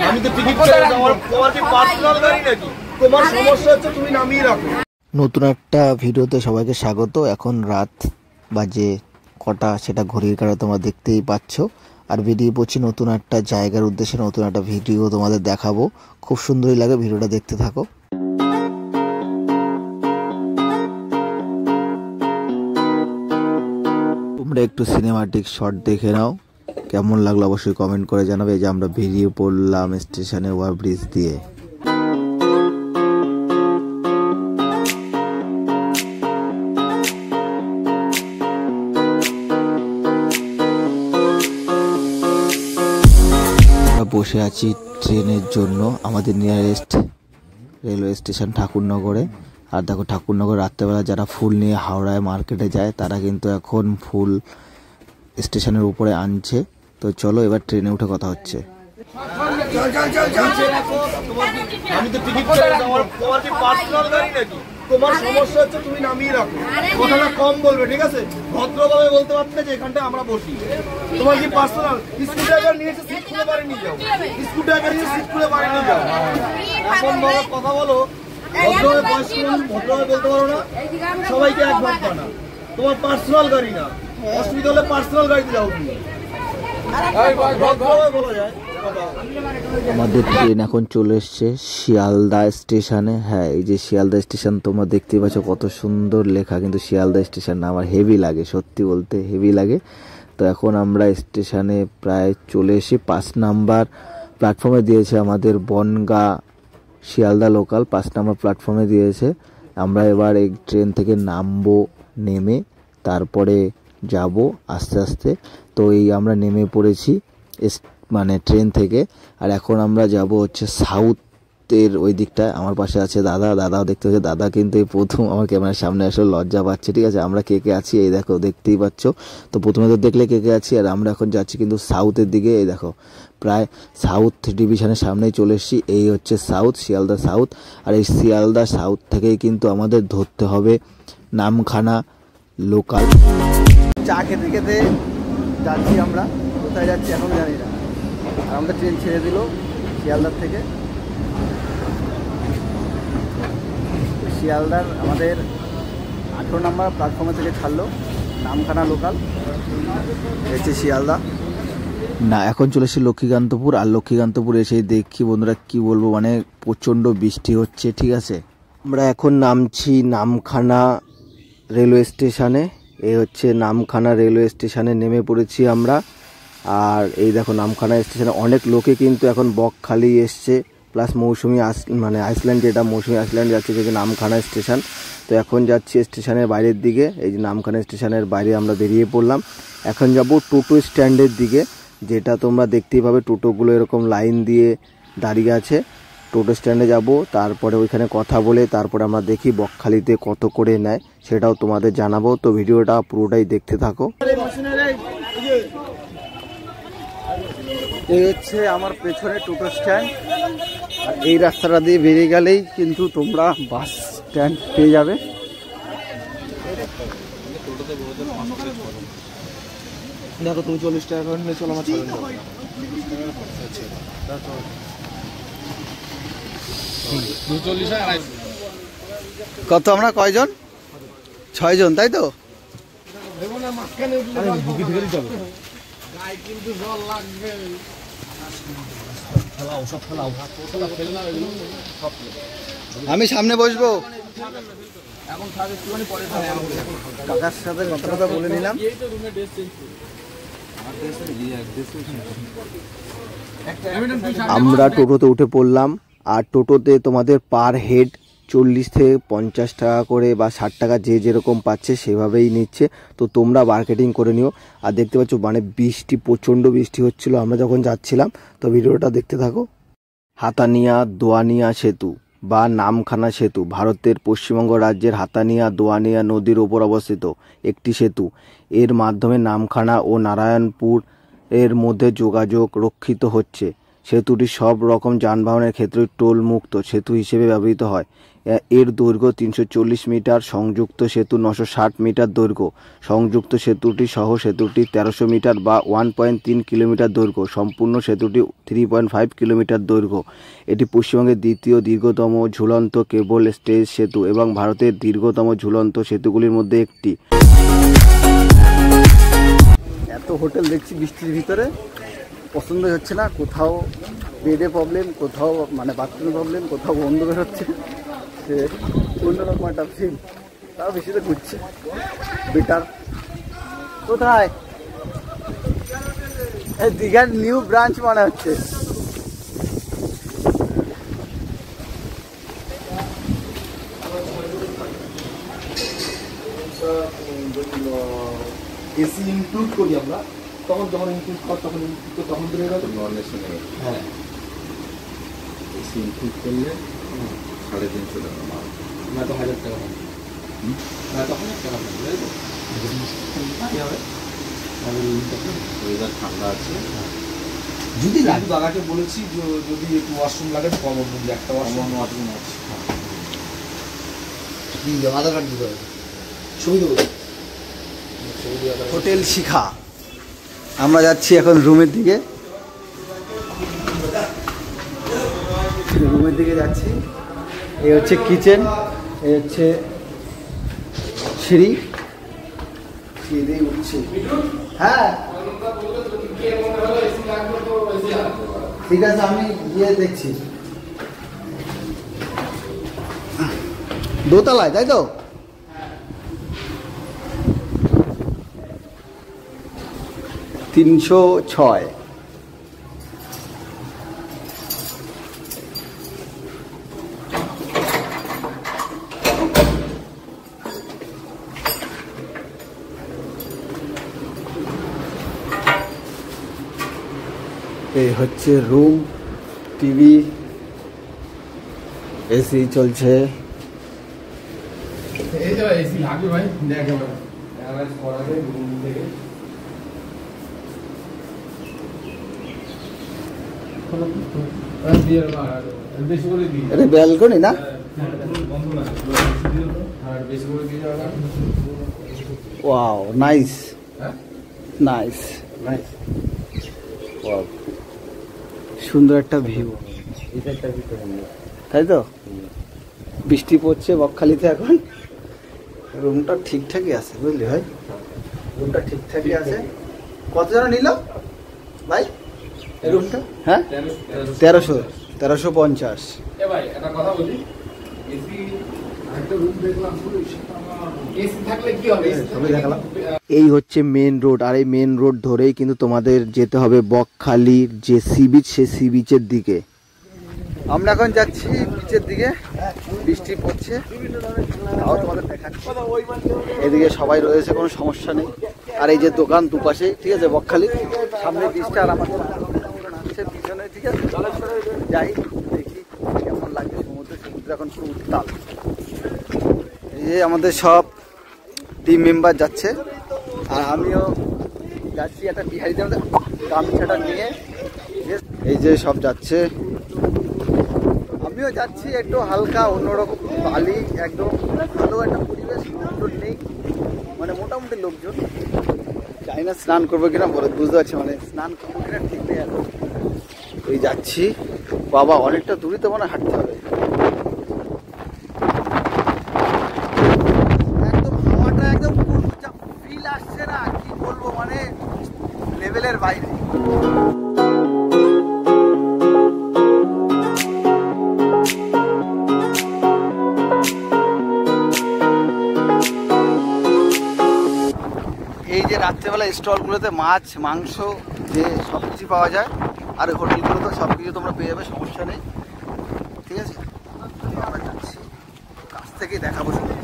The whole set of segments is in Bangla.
আমি তো টিকিট করে তোমার কি পার্সোনাল গাড়ি নাকি? তোমার সমস্যা হচ্ছে তুমি নামিয়ে রাখো। নতুন একটা ভিডিওতে সবাইকে স্বাগত। এখন রাত বাজে কটা সেটা ঘড়ির কাঁটা তোমরা দেখতেই পাচ্ছ। আর বেরিয়ে পড়ছি নতুন একটা জায়গার উদ্দেশ্যে, নতুন একটা ভিডিও তোমাদের দেখাবো। খুব সুন্দরই লাগে, ভিডিওটা দেখতে থাকো। তোমরা একটু সিনেমাটিক শট দেখে নাও, কেমন লাগলো অবশ্যই কমেন্ট করে জানাবে। এই যে আমরা বেরিয়ে পড়লাম স্টেশনে ওভারব্রিজ দিয়ে। বসে আছি ট্রেনের জন্য আমাদের নিয়ারেস্ট রেলওয়ে স্টেশন ঠাকুরনগরে। আর দেখো ঠাকুরনগর রাত্রেবেলা যারা ফুল নিয়ে হাওড়ায় মার্কেটে যায় তারা কিন্তু এখন ফুল স্টেশনের উপরে আনছে। তো চলো এবার ট্রেনে উঠে কথা হচ্ছে। আমি তো টিকিট করে তোমার কি পার্সোনাল গাড়ি নাকি? তোমার সমস্যা হচ্ছে তুমি নামিয়ে রাখো। কথাটা কম বলবে, ঠিক আছে? ভদ্রভাবে বলতে পারতে যে এখানটা আমরা বসি। তোমার কি পার্সোনাল? স্কুটার নিয়ে এসে সিট খুলে বাড়ি নিয়ে যাও। স্কুটার নিয়ে সিট খুলে বাড়ি নিয়ে যাও। এখন বলো, কথা বলো ভদ্রভাবে। বয়স্ক মানুষ ভদ্রভাবে বলতে পারো না? সবাইকে এক ভাববা না। তোমার পার্সোনাল গাড়ি না, অসুবিধা হলে পার্সোনাল গাড়িতে যাও তুমি। ভদ্রভাবে বলা যায়। আমাদের ট্রেন এখন চলে এসছে শিয়ালদা স্টেশনে। হ্যাঁ, এই যে শিয়ালদা স্টেশন তোমরা দেখতে পাচ্ছ, কত সুন্দর লেখা। কিন্তু শিয়ালদা স্টেশন না, আমার হেভি লাগে, সত্যি বলতে হেভি লাগে। তো এখন আমরা স্টেশনে প্রায় চলে এসে 5 নাম্বার প্ল্যাটফর্মে দিয়েছে আমাদের বনগা শিয়ালদা লোকাল 5 নাম্বার প্ল্যাটফর্মে দিয়েছে। আমরা এবার এই ট্রেন থেকে নামবো, নেমে তারপরে যাব আস্তে আস্তে। তো এই আমরা নেমে পড়েছি মানে ট্রেন থেকে। আর এখন আমরা যাব হচ্ছে সাউথের ওই দিকটায়। আমার পাশে আছে দাদাও দেখতে হচ্ছে। দাদা কিন্তু এই প্রথম আমার ক্যামেরার সামনে আসলে লজ্জা পাচ্ছে, ঠিক আছে? আমরা কে কে আছি এই দেখো, দেখতেই পাচ্ছ। তো প্রথমে তো দেখলে কে কে আছি। আর আমরা এখন যাচ্ছি কিন্তু সাউথের দিকে। এই দেখো প্রায় সাউথ ডিভিশনের সামনেই চলে এসেছি। এই হচ্ছে সাউথ, শিয়ালদা সাউথ। আর এই শিয়ালদা সাউথ থেকেই কিন্তু আমাদের ধরতে হবে নামখানা লোকাল। চা খেতে খেতে যাচ্ছি আমরা। কোথায় যাচ্ছি এখন জানি না। আর আমাদের ট্রেন ছেড়ে দিল শিয়ালদার থেকে। শিয়ালদার আমাদের 18 নাম্বার প্ল্যাটফর্মে থেকে ছাড়লো নামখানা লোকাল। এসেছে শিয়ালদা না, এখন চলে এসেছি লক্ষ্মীকান্তপুর। আর লক্ষ্মীকান্তপুর এসেই দেখি বন্ধুরা, কি বলবো, মানে প্রচণ্ড বৃষ্টি হচ্ছে, ঠিক আছে? আমরা এখন নামছি নামখানা রেলওয়ে স্টেশনে। এই হচ্ছে নামখানা রেলওয়ে স্টেশনে নেমে পড়েছি আমরা। আর এই দেখো নামখানা স্টেশনে অনেক লোকে কিন্তু এখন বকখালি এসছে, প্লাস মৌসুমি মানে আইসল্যান্ড, যেটা মৌসুমি আইসল্যান্ড যাচ্ছে, যেটা নামখানা স্টেশন। তো এখন যাচ্ছি স্টেশনের বাইরের দিকে। এই যে নামখানা স্টেশনের বাইরে আমরা বেরিয়ে পড়লাম। এখন যাব টোটো স্ট্যান্ডের দিকে, যেটা তোমরা দেখতেই পাবে টোটোগুলো এরকম লাইন দিয়ে দাঁড়িয়ে আছে। টোটো স্ট্যান্ডে যাব, তারপরে ওইখানে কথা বলে তারপরে আমরা দেখি বকখালিতে কত করে নেয়, সেটাও তোমাদের জানাবো। তো ভিডিওটা পুরোটাই দেখতে থাকো। এই হচ্ছে আমার পেছনে টোটো স্ট্যান্ড। আর এই রাস্তাটা দিয়ে বেরিয়ে গেলেই কিন্তু তোমরা বাস স্ট্যান্ড পেয়ে যাবে। দেখো তুমি 40 টাকা করে নিয়ে চলো, আমার কত আমরা কয়জন? 6 জন, তাই তো? আমি সামনে বসবো। কাকার সাথে কথা বলে নিলাম। আমরা টোটোতে উঠে পড়লাম। আর টোটোতে তোমাদের পার হেড 40 থেকে 50 টাকা করে বা 60 টাকা, যে যেরকম পাচ্ছে সেভাবেই নিচ্ছে। তো তোমরা মার্কেটিং করে নিও। আর দেখতে পাচ্ছ মানে বৃষ্টি, প্রচণ্ড বৃষ্টি হচ্ছিল আমরা যখন যাচ্ছিলাম। তো ভিডিওটা দেখতে থাকো। হাতানিয়া দোয়ানিয়া সেতু বা নামখানা সেতু ভারতের পশ্চিমবঙ্গ রাজ্যের হাতানিয়া দোয়ানিয়া নদীর ওপর অবস্থিত একটি সেতু। এর মাধ্যমে নামখানা ও নারায়ণপুর এর মধ্যে যোগাযোগ রক্ষিত হচ্ছে। সেতুটি সব রকম যানবাহনের ক্ষেত্রে টোল মুক্ত সেতু হিসেবে ব্যবহৃত হয়। এর দৈর্ঘ্য 340 মিটার, সংযুক্ত সেতু 960 মিটার দৈর্ঘ্য। সংযুক্ত সেতুটি সহ সেতুটি 1300 মিটার বা 1.3 কিলোমিটার দৈর্ঘ্য। সম্পূর্ণ সেতুটি 3.5 কিলোমিটার দৈর্ঘ্য। এটি পশ্চিমবঙ্গের দ্বিতীয় দীর্ঘতম ঝুলন্ত কেবল স্টেজ সেতু এবং ভারতের দীর্ঘতম ঝুলন্ত সেতুগুলির মধ্যে একটি। এত হোটেল দেখছি বৃষ্টির ভিতরে, পছন্দ হচ্ছে না। কোথাও বেডে প্রবলেম, কোথাও মানে বাথরুমে প্রবলেম, কোথাও বন্ধ বেরোচ্ছে। সে অন্যরকম একটা ফিল। তাও বেশি তো ঘুরছে বেটার। কোথায়? দীঘার নিউ ব্রাঞ্চ মনে হচ্ছে। এসি ইনক্লুড করি আমরা, তখন যখন ইনক্লুড কর তখন ইনক্লুড তখন ধরে গেল নন এসি নেই। হ্যাঁ, এসি ইনক্লুড করলে 350 টাকা মাল, না তো 1000 টাকা হবে, না তো 1000 টাকা হবে। কি হবে? ওয়েদার ঠান্ডা আছে, যদি লাগে দাদাকে বলেছি যদি একটু ওয়াশরুম লাগে তো কমন রুম, একটা ওয়াশরুম আছে। কি আধার কার্ড দিতে হবে, ছবি দেবো। হোটেল শিখা। আমরা যাচ্ছি এখন রুমের দিকে, যাচ্ছি। এই হচ্ছে কিচেন, এই হচ্ছে সিঁড়ি, সিঁড়ি উঠছে। হ্যাঁ ঠিক আছে, আমি গিয়ে দেখছি। দোতলায় তাই তো? $306। এই হচ্ছে রুম, টিভি, এসি চলছে। এসি লাগবে ভাই, দেখে করাবে রুম থেকে। ব্যালকনি না? Wow, nice nice nice. Wow, সুন্দর একটা ভিউ, তাই তো? বৃষ্টি পড়ছে বকখালিতে এখন। রুমটা ঠিকঠাকই আছে বুঝলি ভাই, রুমটা ঠিকঠাকই আছে। কত জন নিল ভাই এই রুমটা? হ্যাঁ 1350। ভাই একটা কথা বলি, এসি একটা রুম দেখলাম, এসি থাকলে কি হবে? সবই দেখালাম। এই হচ্ছে মেন রোড, আর এই মেন রোড ধরেই কিন্তু তোমাদের যেতে হবে বকখালির যে সি বিচ, সে সি বিচের দিকে। আমরা এখন যাচ্ছি বিচের দিকে, বৃষ্টি পড়ছে তাও তোমাদের দেখাচ্ছি। এদিকে সবাই রয়েছে, কোনো সমস্যা নেই। আর এই যে দোকান দুপাশে, ঠিক আছে, বকখালি সামনে বীজটা আর আমাদের পিছনে, ঠিক আছে। যাই দেখি কেমন লাগে সমুদ্র। সমুদ্র এখন পুরো উত্তাল। এই যে আমাদের সব টিম মেম্বার যাচ্ছে, আর আমিও যাচ্ছি একটা বিহারিদের মধ্যে গামছাটা নিয়ে। এই যে সব যাচ্ছে, আমিও যাচ্ছি একটু হালকা অন্যরকম। বালি একদম ভালো একটা পরিবেশ, লোকজন নেই, মানে মোটামুটি লোকজন। জানি না স্নান করবো কিনা, বলে বুঝতে পারছি, মানে স্নান করবো কিনা ঠিক নেই এখন। এই যাচ্ছি, বাবা অনেকটা দূরে তো মানে হাঁটতে হবে। একদম হাওয়াটা একদম ফিল আসছে না, কি বলবো, মানে লেভেলের বাইরে। এই যে রাত্রেবেলা স্টলগুলোতে মাছ, মাংস, যে সব কিছু পাওয়া যায়, আর হোটেলগুলোতে সব কিছু তোমরা পেয়ে যাবে, সমস্যা নেই, ঠিক আছে। আমরা যাচ্ছি, কাছ থেকেই দেখাবো শুধু।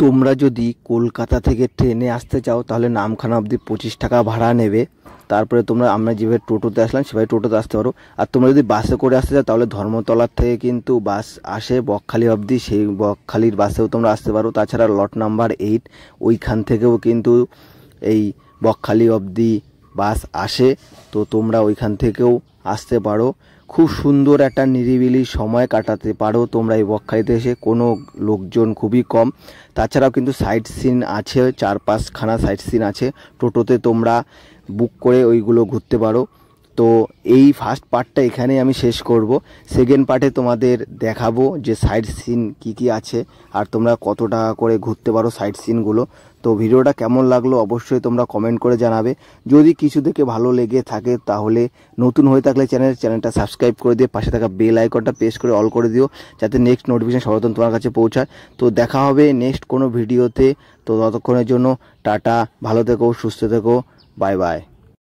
তোমরা যদি কলকাতা থেকে ট্রেনে আসতে চাও তাহলে নামখানা অবধি 25 টাকা ভাড়া নেবে। তারপরে আমরা যেভাবে টোটোতে আসলাম সেভাবে টোটোতে আসতে পারো। আর তোমরা যদি বাসে করে আসতে চাও তাহলে ধর্মতলার থেকে কিন্তু বাস আসে বকখালি অবধি, সেই বকখালির বাসেও তোমরা আসতে পারো। তাছাড়া লট নাম্বার 8 ওইখান থেকেও কিন্তু এই বকখালি অবধি বাস আসে, তো তোমরা ওইখান থেকেও আসতে পারো। খুব সুন্দর একটা নিরিবিলি সময় কাটাতে পারো তোমরা এই বকখালিতে এসে, কোনো লোকজন খুবই কম। তাছাড়াও কিন্তু সাইট সিন আছে, 4-5খানা সাইট সিন আছে, টোটোতে তোমরা বুক করে ওইগুলো ঘুরতে পারো। তো এই ফার্স্ট পার্টটা এখানেই আমি শেষ করব। সেকেন্ড পার্টে তোমাদের দেখাবো যে সাইট সিন কী কী আছে আর তোমরা কত টাকা করে ঘুরতে পারো সাইট সিনগুলো। তো ভিডিওটা কেমন লাগলো অবশ্যই তোমরা কমেন্ট করে জানাবে। যদি কিছু দেখে ভালো লেগে থাকে তাহলে নতুন হয়ে থাকলে চ্যানেলটা সাবস্ক্রাইব করে দিয়ে পাশে থাকা বেল আইকনটা প্রেস করে অল করে দিও, যাতে নেক্সট নোটিফিকেশন সর্বপ্রথম তোমার কাছে পৌঁছায়। তো দেখা হবে নেক্সট কোনো ভিডিওতে। তো ততক্ষণের জন্য টাটা, ভালো থেকো, সুস্থ থেকো, বাই বাই।